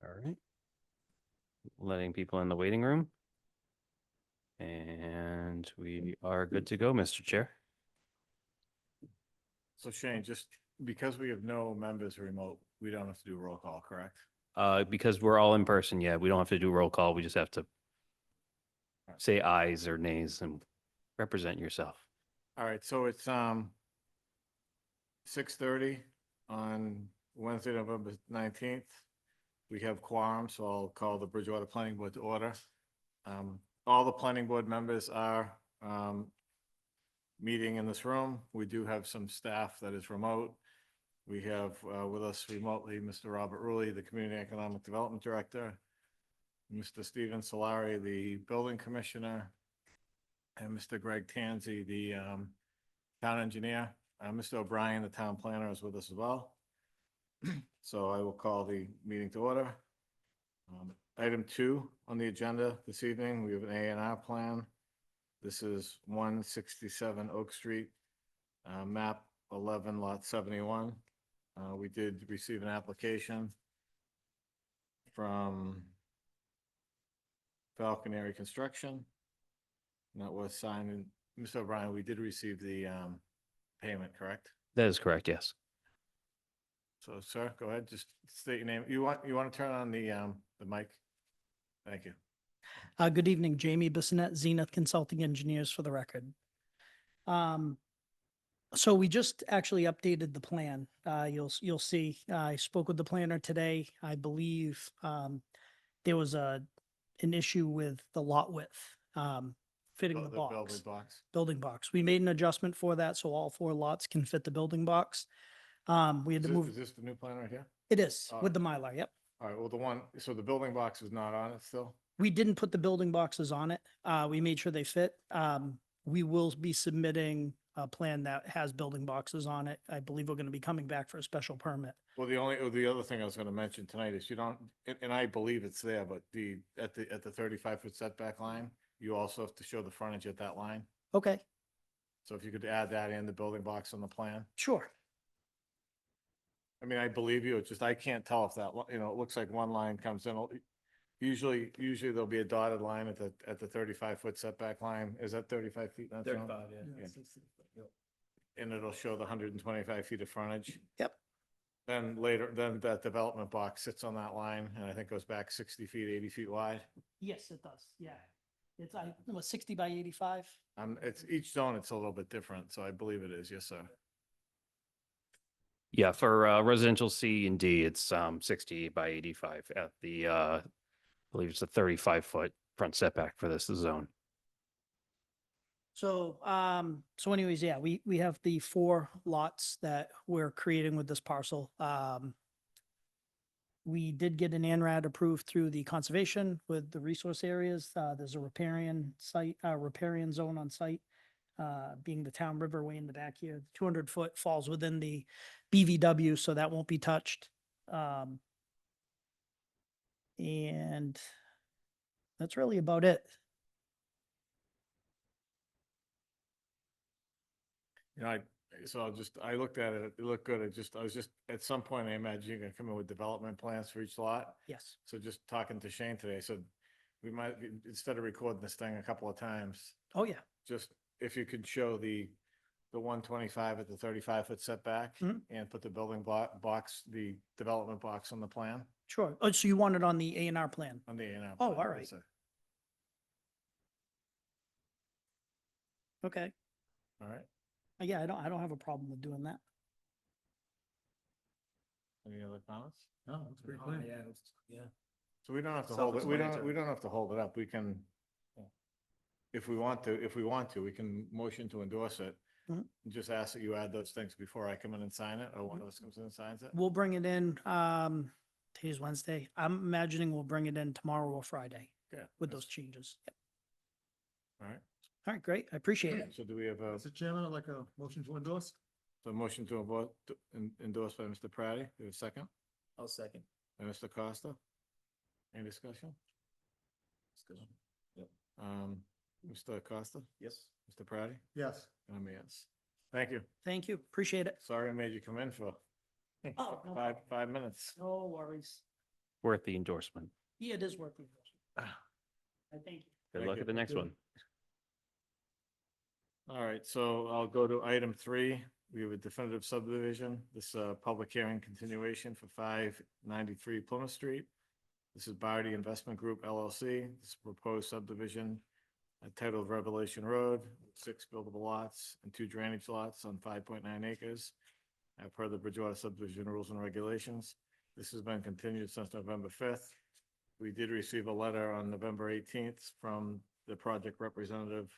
All right. Letting people in the waiting room. And we are good to go, Mr. Chair. So Shane, just because we have no members remote, we don't have to do roll call, correct? Because we're all in person, yeah, we don't have to do roll call. We just have to say ayes or nays and represent yourself. All right, so it's 6:30 on Wednesday, November 19th. We have quorum, so I'll call the Bridgewater Planning Board to order. All the planning board members are meeting in this room. We do have some staff that is remote. We have with us remotely Mr. Robert Rulli, the Community Economic Development Director, Mr. Steven Solari, the Building Commissioner, and Mr. Greg Tansey, the town engineer. Mr. O'Brien, the town planner, is with us as well. So I will call the meeting to order. Item 2 on the agenda this evening, we have an A&R plan. This is 167 Oak Street, map 11, lot 71. We did receive an application from Falconary Construction. And that was signed, and Mr. O'Brien, we did receive the payment, correct? That is correct, yes. So, sir, go ahead, just state your name. You want to turn on the mic? Thank you. Good evening, Jamie Bissonette, Zenith Consulting Engineers for the record. So we just actually updated the plan. You'll see, I spoke with the planner today. I believe there was an issue with the lot width, fitting the box. Building box. We made an adjustment for that, so all 4 lots can fit the building box. We had to move. Is this the new plan right here? It is with the Mylar, yep. All right, well, so the building box is not on it still? We didn't put the building boxes on it. We made sure they fit. We will be submitting a plan that has building boxes on it. I believe we're going to be coming back for a special permit. Well, the other thing I was going to mention tonight is you don't, and I believe it's there, but at the 35-foot setback line, you also have to show the frontage at that line. Okay, So if you could add that in, the building box on the plan. sure. I mean, I believe you, it's just, I can't tell if that, it looks like one line comes in. Usually there'll be a dotted line at the 35-foot setback line. Is that 35 feet? That's wrong? Yeah. And it'll show the 125 feet of frontage. Yep. Then that development box sits on that line and I think goes back 60 feet, 80 feet wide. Yes, it does. Yeah. It's, it was 60 by 85. It's each zone, it's a little bit different. So I believe it is. Yes, sir. Yeah, for residential C and D, it's 60 by 85 at the I believe it's a 35-foot front setback for this zone. So, so anyways, yeah, we have the 4 lots that we're creating with this parcel. We did get an ANRAD approved through the conservation with the resource areas. There's a riparian site, riparian zone on site, being the town riverway in the back here. 200-foot falls within the BVW, so that won't be touched. And that's really about it. I looked at it, it looked good. I was just, at some point, I imagine you're gonna come in with development plans for each lot. Yes. So just talking to Shane today, so we might, instead of recording this thing a couple of times, Oh, yeah. just if you could show the 125 at the 35-foot setback Mhm. and put the building box, the development box on the plan, Sure. Oh, so you want it on the A&R plan? on the A&R. Oh, plan, all right. yes, sir. Okay. All right. Yeah, I don't have a problem with doing that. Any other comments? No, it's pretty clear. Yeah. So we don't have to hold it, we Self-explanatory. don't have to hold it up. We can, if we want to, we can motion to endorse it. Mhm. Just ask that you add those things before I come in and sign it, or one of us comes in and signs it. We'll bring it in, today's Wednesday. I'm imagining we'll bring it in tomorrow or Friday Yeah. with those changes. Yep. All right. All right, great. I appreciate it. So do we have a, Mr. Chairman, I'd like a motion to endorse. motion to endorse by Mr. Pratty? Do we have a second? I'll second. By Mr. Costa? Any discussion? Discussion. Mr. Costa? Yes. Mr. Pratty? Yes. And I'm a yes. Thank you. Thank you. Appreciate it. Sorry I made you come in for Oh, no, 5 minutes. no worries. worth the endorsement. Yeah, it is working. I think. Good Thank luck you. at the next one. All right, so I'll go to item 3. We have a definitive subdivision. This public hearing continuation for 593 Plymouth Street. This is Barty Investment Group LLC. This is proposed subdivision titled Revelation Road, 6 buildable lots and 2 drainage lots on 5.9 acres. Per the Bridgewater subdivision rules and regulations. This has been continued since November 5th. We did receive a letter on November 18th from the project representative,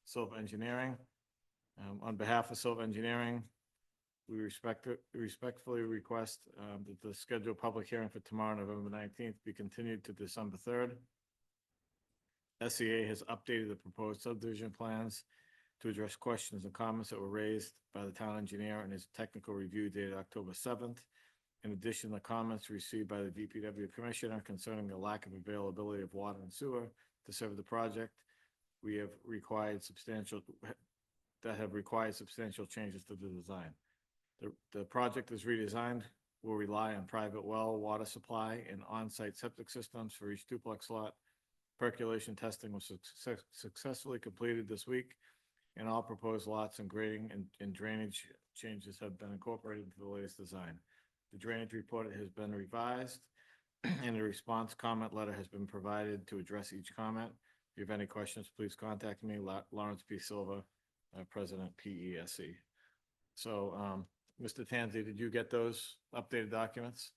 Silva Engineering. On behalf of Silva Engineering, we respectfully request that the scheduled public hearing for tomorrow, November 19th, be continued to December 3rd. SEA has updated the proposed subdivision plans to address questions and comments that were raised by the town engineer in his technical review dated October 7th. In addition, the comments received by the DPW commissioner concerning the lack of availability of water and sewer to serve the project, we have required substantial changes to the design. The project is redesigned, will rely on private well water supply and on-site septic systems for each duplex lot. Percolation testing was successfully completed this week, and all proposed lots and grading and drainage changes have been incorporated into the latest design. The drainage report has been revised, and a response comment letter has been provided to address each comment. If you have any questions, please contact me, Lawrence P. Silva, President, PESC. So, Mr. Tansey, did you get those updated documents?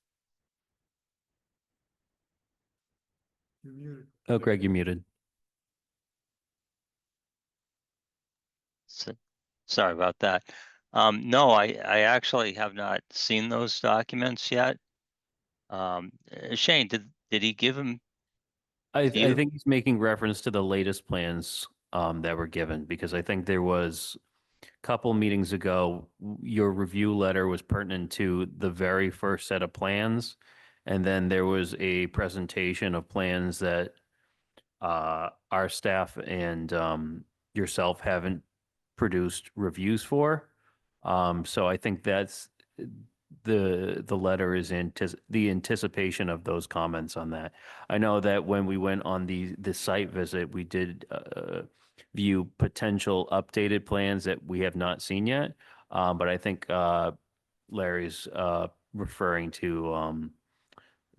You're muted. Oh, Greg, you're muted. Sorry about that. No, I actually have not seen those documents yet. Shane, did he give him? I You? think he's making reference to the latest plans that were given, because I think there was a couple meetings ago, your review letter was pertinent to the very first set of plans. And then there was a presentation of plans that our staff and yourself haven't produced reviews for. So I think that's the letter is the anticipation of those comments on that. I know that when we went on the site visit, we did view potential updated plans that we have not seen yet. But I think Larry's referring to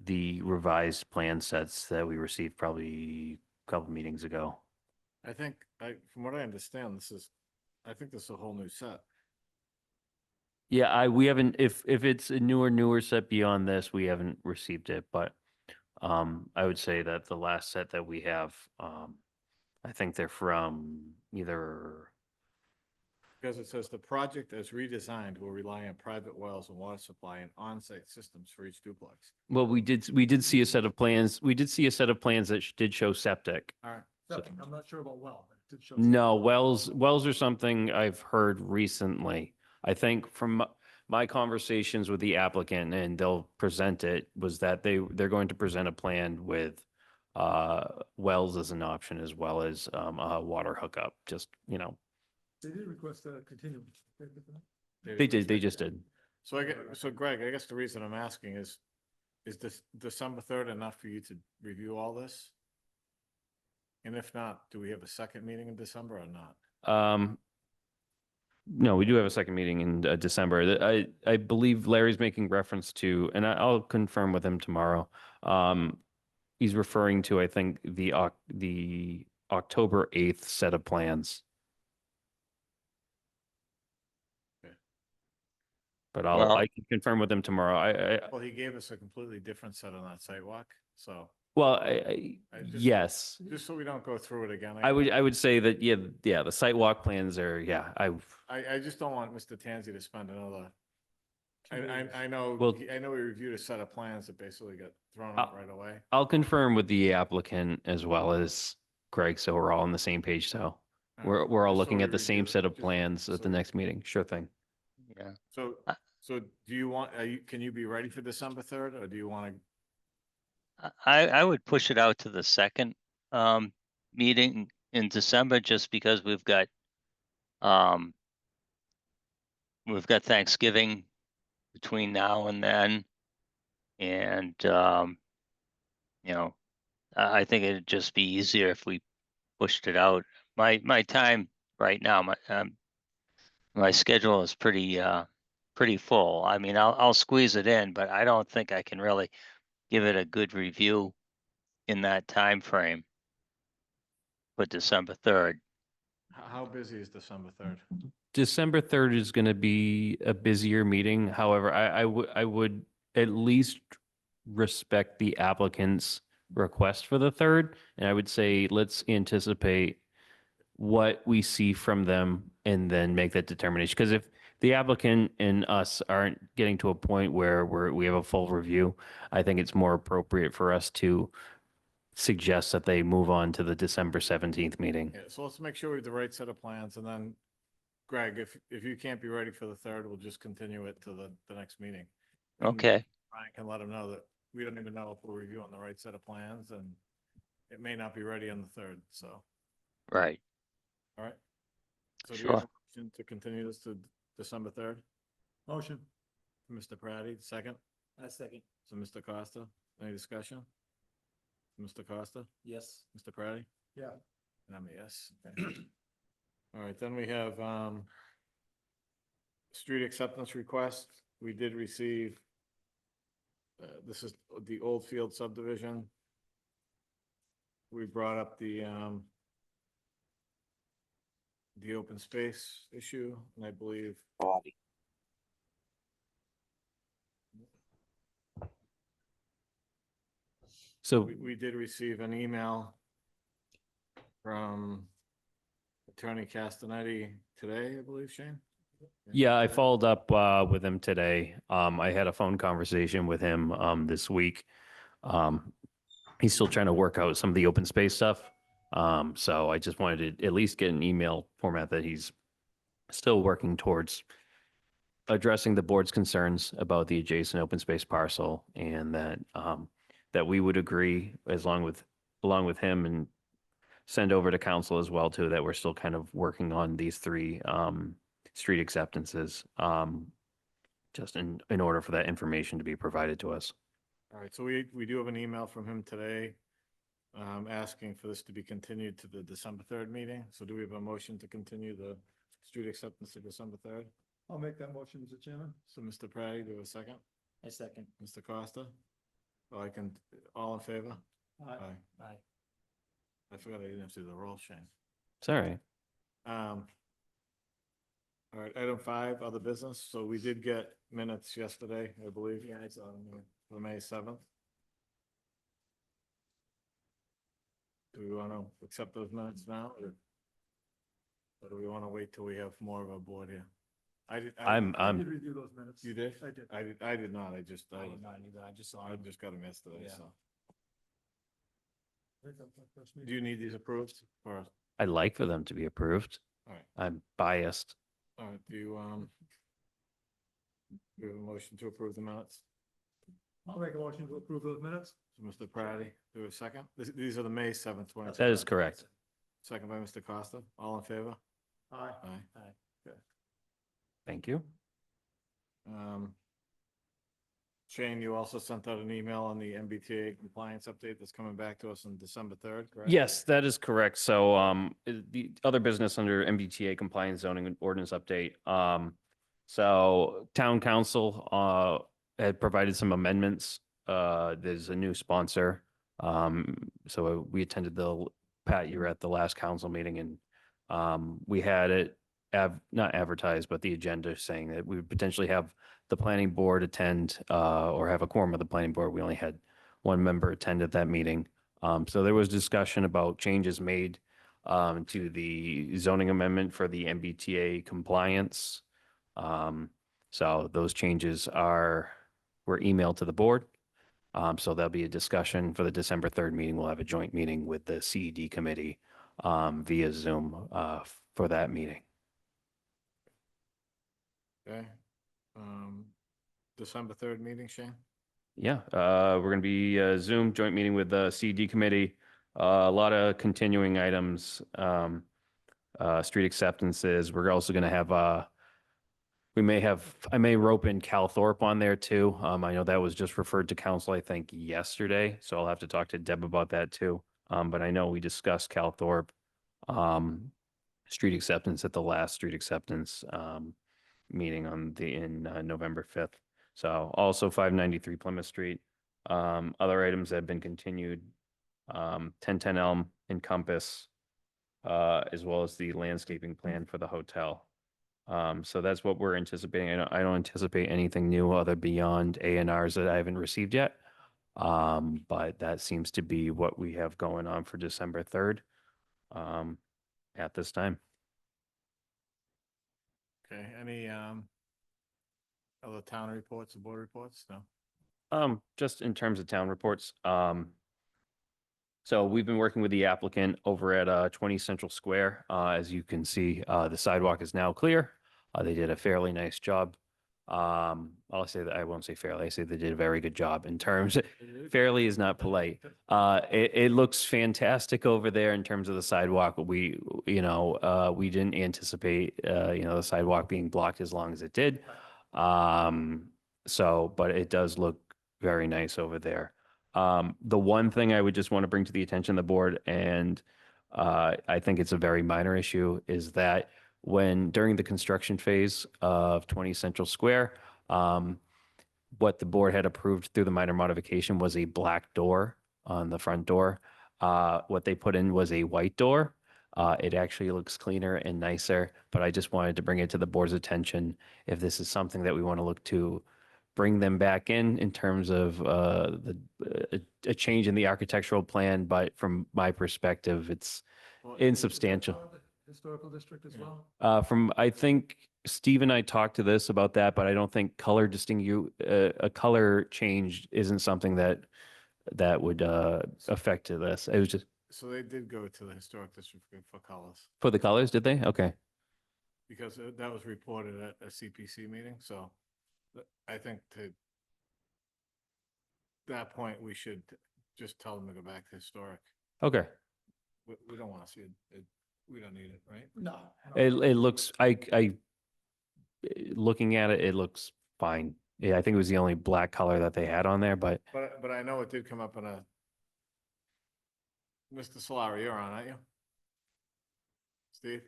the revised plan sets that we received probably a couple meetings ago. I think, from what I understand, I think this is a whole new set. Yeah, we haven't, if it's a newer set beyond this, we haven't received it, but I would say that the last set that we have, I think they're from either, Because it says the project as redesigned will rely on private wells and water supply and on-site systems for each duplex. well, we did see a set of plans. We did see a set of plans that did show septic. All right. Septic, I'm not sure about well, but it did show. No, wells are something I've heard recently. I think from my conversations with the applicant, and they'll present it, was that they're going to present a plan with wells as an option, as well as a water hookup, just, They did request a continuance. they just did. So Greg, I guess the reason I'm asking is this December 3rd enough for you to review all this? And if not, do we have a second meeting in December or not? No, we do have a second meeting in December. I believe Larry's making reference to, and I'll confirm with him tomorrow. He's referring to, I think, the October 8th set of plans. Okay. But Well- I can confirm with him tomorrow. Well, he gave us a completely different set on that sidewalk, so I just- Yes, just so we don't go through it again. I would say that, yeah, the site walk plans are, I just don't want Mr. Tansey to spend another. I know, Well- I know we reviewed a set of plans that basically got thrown out right away. I'll confirm with the applicant as well as Greg, so we're all on the same page, so we're all Just so looking we at the same review it, set of just plans at so the we- next meeting. Sure thing. Yeah. So do you want, can you be ready for December 3rd, or do you want to? I would push it out to the second meeting in December, just because we've got Thanksgiving between now and then. And, you know, I think it'd just be easier if we pushed it out. My time right now, my schedule is pretty full. I mean, I'll squeeze it in, but I don't think I can really give it a good review in that time frame for December 3rd. How busy is December 3rd? December 3rd is going to be a busier meeting. However, I would at least respect the applicant's request for the 3rd. And I would say, let's anticipate what we see from them and then make that determination. Because if the applicant and us aren't getting to a point where we have a full review, I think it's more appropriate for us to suggest that they move on to the December 17th meeting. Yeah, so let's make sure we have the right set of plans, and then, Greg, if you can't be ready for the 3rd, we'll just continue it to the next meeting. And Okay, Brian can let them know that we don't even know if we're reviewing the right set of plans, and it may not be ready on the 3rd, so, right. all right? So do you have Sure. a motion to continue this to December 3rd? Motion. Mr. Praddy, second? I second. So Mr. Costa, any discussion? Mr. Costa, Yes. Mr. Praddy? Yeah. And I'm a yes. Okay. All right, then we have, street acceptance request. We did receive, this is the Oldfield subdivision. We brought up the open space issue, and I believe So we did receive an email from Attorney Castanetti today, I believe, Shane? yeah, I followed up with him today. I had a phone conversation with him this week. He's still trying to work out some of the open space stuff. So I just wanted to at least get an email format that he's still working towards addressing the board's concerns about the adjacent open space parcel, and that that we would agree along with him, and send over to council as well too, that we're still kind of working on these 3 street acceptances, just in order for that information to be provided to us. All right, so we do have an email from him today, asking for this to be continued to the December 3rd meeting. So do we have a motion to continue the street acceptance to December 3rd? I'll make that motion, Mr. Chairman. So Mr. Praddy, do we have a second? I second. Mr. Costa? Oh, all in favor? Aye. Aye. I forgot I didn't have to do the roll, Shane. Sorry. All right, item 5, other business. So we did get minutes yesterday, I believe. Yeah, I saw them. For May 7th. Do we want to accept those minutes now, or do we want to wait till we have more of a board here? I did. I did review those minutes. You did? I did. I did not. I just not either. I just saw. I just got them yesterday, Yeah. so. I think that's my first Do meeting. you need these approved or, I'd like for them to be approved. all right, I'm biased. do you have a motion to approve the minutes? I'll make a motion to approve those minutes. So Mr. Praddy, do a second? These are the May 7th, 20. That is correct. Second by Mr. Costa. All in favor? Aye. Aye. Thank you. Shane, you also sent out an email on the MBTA compliance update that's coming back to us on December 3rd, correct? Yes, that is correct. So the other business under MBTA compliance zoning and ordinance update. So town council had provided some amendments. There's a new sponsor. So we attended Pat, you were at the last council meeting, and we had it not advertised, but the agenda saying that we would potentially have the planning board attend or have a quorum of the planning board. We only had 1 member attend at that meeting. So there was discussion about changes made to the zoning amendment for the MBTA compliance. So those changes were emailed to the board. So there'll be a discussion for the December 3rd meeting. We'll have a joint meeting with the CED committee via Zoom for that meeting. Okay. December 3rd meeting, Shane? Yeah, we're going to be Zoom joint meeting with the CED committee. A lot of continuing items, street acceptances. We're also going to have We may have, I may rope in Cal Thorpe on there too. I know that was just referred to council, I think, yesterday, so I'll have to talk to Deb about that too. But I know we discussed Cal Thorpe, street acceptance at the last street acceptance, meeting in November 5th. So also 593 Plymouth Street. Other items that have been continued, 1010 Elm and Compass, as well as the landscaping plan for the hotel. So that's what we're anticipating. I don't anticipate anything new other beyond A&Rs that I haven't received yet. But that seems to be what we have going on for December 3rd, at this time. Okay, any, other town reports or board reports? No? Just in terms of town reports, so we've been working with the applicant over at 20 Central Square. As you can see, the sidewalk is now clear. They did a fairly nice job. I'll say that I won't say fairly. I say they did a very good job in terms. Fairly is not polite. It looks fantastic over there in terms of the sidewalk. We didn't anticipate, the sidewalk being blocked as long as it did. But it does look very nice over there. The one thing I would just want to bring to the attention of the board, and I think it's a very minor issue, is that during the construction phase of 20 Central Square, what the board had approved through the minor modification was a black door on the front door. What they put in was a white door. It actually looks cleaner and nicer, but I just wanted to bring it to the board's attention if this is something that we want to look to bring them back in terms of a change in the architectural plan. But from my perspective, it's Well, insubstantial. Historical district as well? I think Steve and I talked to this about that, but I don't think a color change isn't something that would affect to this. It was just So they did go to the historic district for colors, for the colors, did they? Okay. because that was reported at a CPC meeting, so I think to that point, we should just tell them to go back to historic. Okay. We don't want to see it, we don't need it, right? No. It looks, looking at it, it looks fine. Yeah, I think it was the only black color that they had on there, but But I know it did come up in a. Mr. Solari, you're on, aren't you? Steve?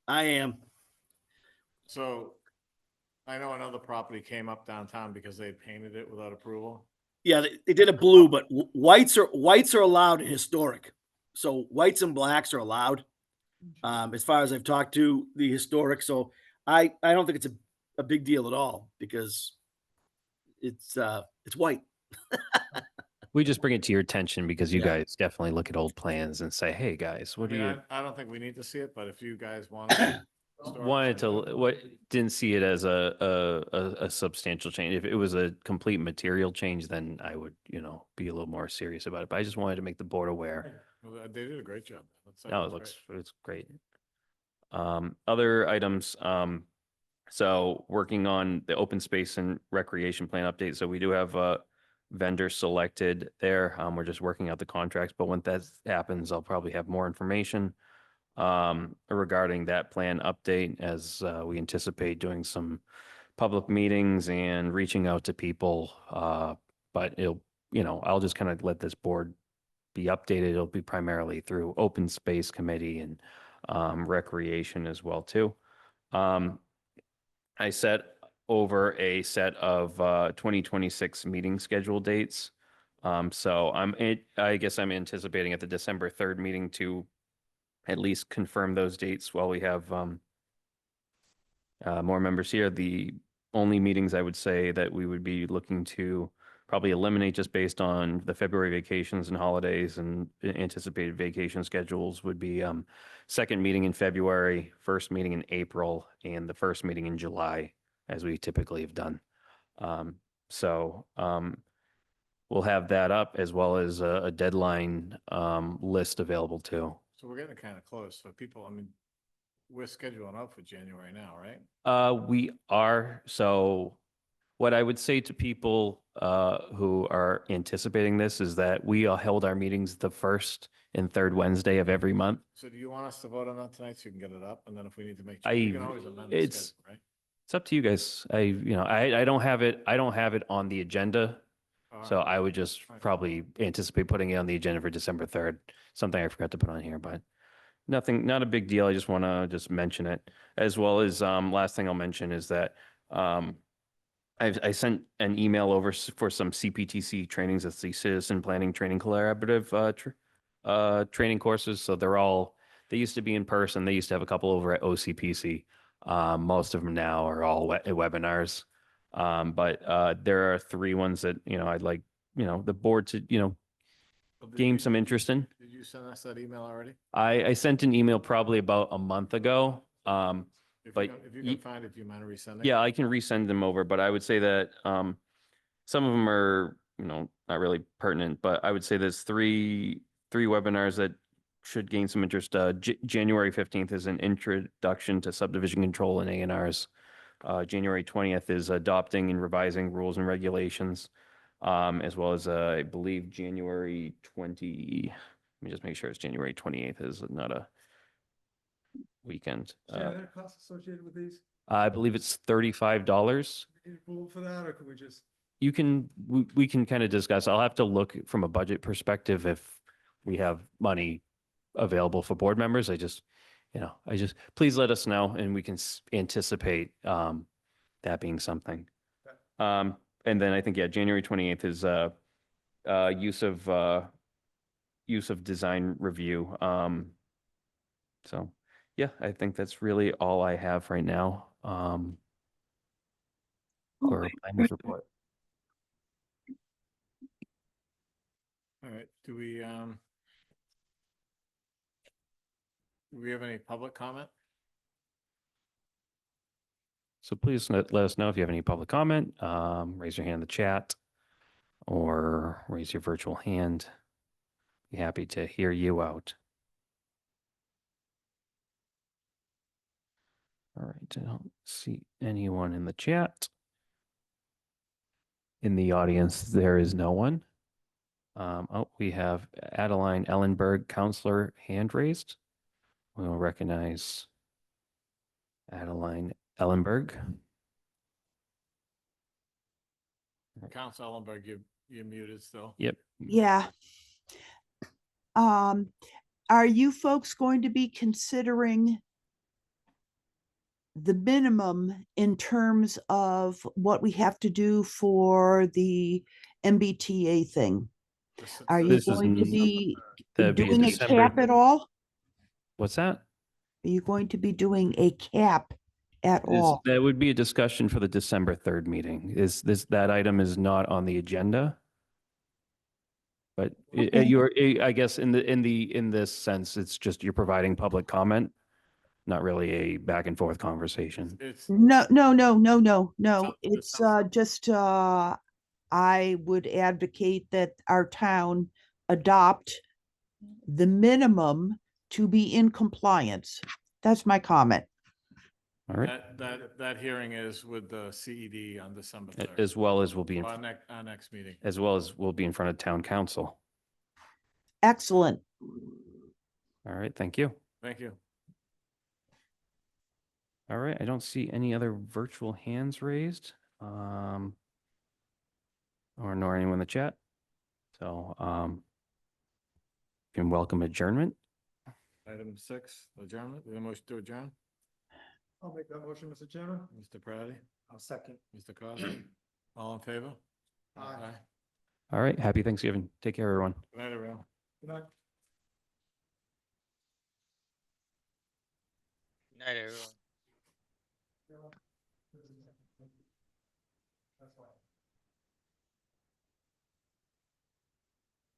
I am. So I know another property came up downtown because they had painted it without approval. Yeah, they did a blue, but whites are allowed in historic. So whites and blacks are allowed. As far as I've talked to the historic, so I don't think it's a big deal at all because it's white. we just bring it to your attention because you Yeah. guys definitely look at old plans and say, hey, guys, what I do mean, you I don't think we need to see it, but if you guys want. to- wanted to, didn't see it as a substantial change. If it was a complete material change, then I would, be a little more serious about it. But I just wanted to make the board aware. Well, they did a great job. No, it's great. Other items, so working on the open space and recreation plan update. So we do have a vendor selected there. We're just working out the contracts, but when that happens, I'll probably have more information regarding that plan update as we anticipate doing some public meetings and reaching out to people. But I'll just kind of let this board be updated. It'll be primarily through open space committee and recreation as well too. I set over a set of 2026 meeting schedule dates. So I guess I'm anticipating at the December 3rd meeting to at least confirm those dates while we have more members here. The only meetings I would say that we would be looking to probably eliminate just based on the February vacations and holidays and anticipated vacation schedules would be second meeting in February, first meeting in April, and the first meeting in July, as we typically have done. We'll have that up as well as a deadline list available too. So we're getting kind of close. So people, I mean, we're scheduling out for January now, right? We are. So what I would say to people who are anticipating this is that we held our meetings the first and third Wednesday of every month. So do you want us to vote on that tonight so you can get it up? And then if we need to make, I- you can always amend the it's- schedule, right? It's up to you guys. I don't have it on the agenda. So I would just Alright. probably anticipate putting it on the agenda for December 3rd, something I forgot to put on here, but not a big deal. I just want to just mention it, as well as, last thing I'll mention is that, I sent an email over for some CPTC trainings. That's the Citizen Planning Training Collaborative, training courses. So they used to be in person. They used to have a couple over at OCPC. Most of them now are all webinars. But there are 3 ones that, I'd like, the board to, Well, did gain you- some interest in. Did you send us that email already? I sent an email probably about a month ago. But If you ye- can find it, do you mind resending? Yeah, I can resend them over, but I would say that some of them are, not really pertinent, but I would say there's three webinars that should gain some interest. January 15th is an introduction to subdivision control and A&Rs. January 20th is adopting and revising rules and regulations. As well as, I believe January 20, let me just make sure it's January 28th is not a weekend. Shannon, are there costs associated with these? I believe it's $35. Do we need approval for that, or could we just? We can kind of discuss. I'll have to look from a budget perspective if we have money available for board members. Please let us know and we can anticipate that being something. And then I think, yeah, January 28th is use of design review. So yeah, I think that's really all I have right now. For planners report. All right, do we have any public comment? So please let us know if you have any public comment. Raise your hand in the chat or raise your virtual hand. Be happy to hear you out. All right, I don't see anyone in the chat. In the audience, there is no one. We have Adeline Ellenberg, counselor, hand raised. We will recognize Adeline Ellenberg. Council Ellenberg, you're muted still. Yep. Yeah. Are you folks going to be considering the minimum in terms of what we have to do for the MBTA thing? Are you This is going to n- be that'd be a doing a December- cap at all? What's that? Are you going to be doing a cap at all? That would be a discussion for the December 3rd meeting. That item is not on the agenda? But Okay. I guess in this sense, it's just you're providing public comment, not really a back and forth conversation. It's, No. Some- It's some- just I would advocate that our town adopt the minimum to be in compliance. That's my comment. All right. that hearing is with the CED on December 3rd. As well as we'll be Our next meeting. as well as we'll be in front of town council. Excellent. All right. Thank you. Thank you. All right. I don't see any other virtual hands raised. Or nor anyone in the chat. So can welcome adjournment. Item 6, adjournment. The motion to adjourn. I'll make that motion, Mr. Chairman. Mr. Praddy, I'll second. Mr. Cosby, all in favor? Aye. All right. Happy Thanksgiving. Take care, everyone. Good night, everyone. Good night. Night, everyone. That's fine.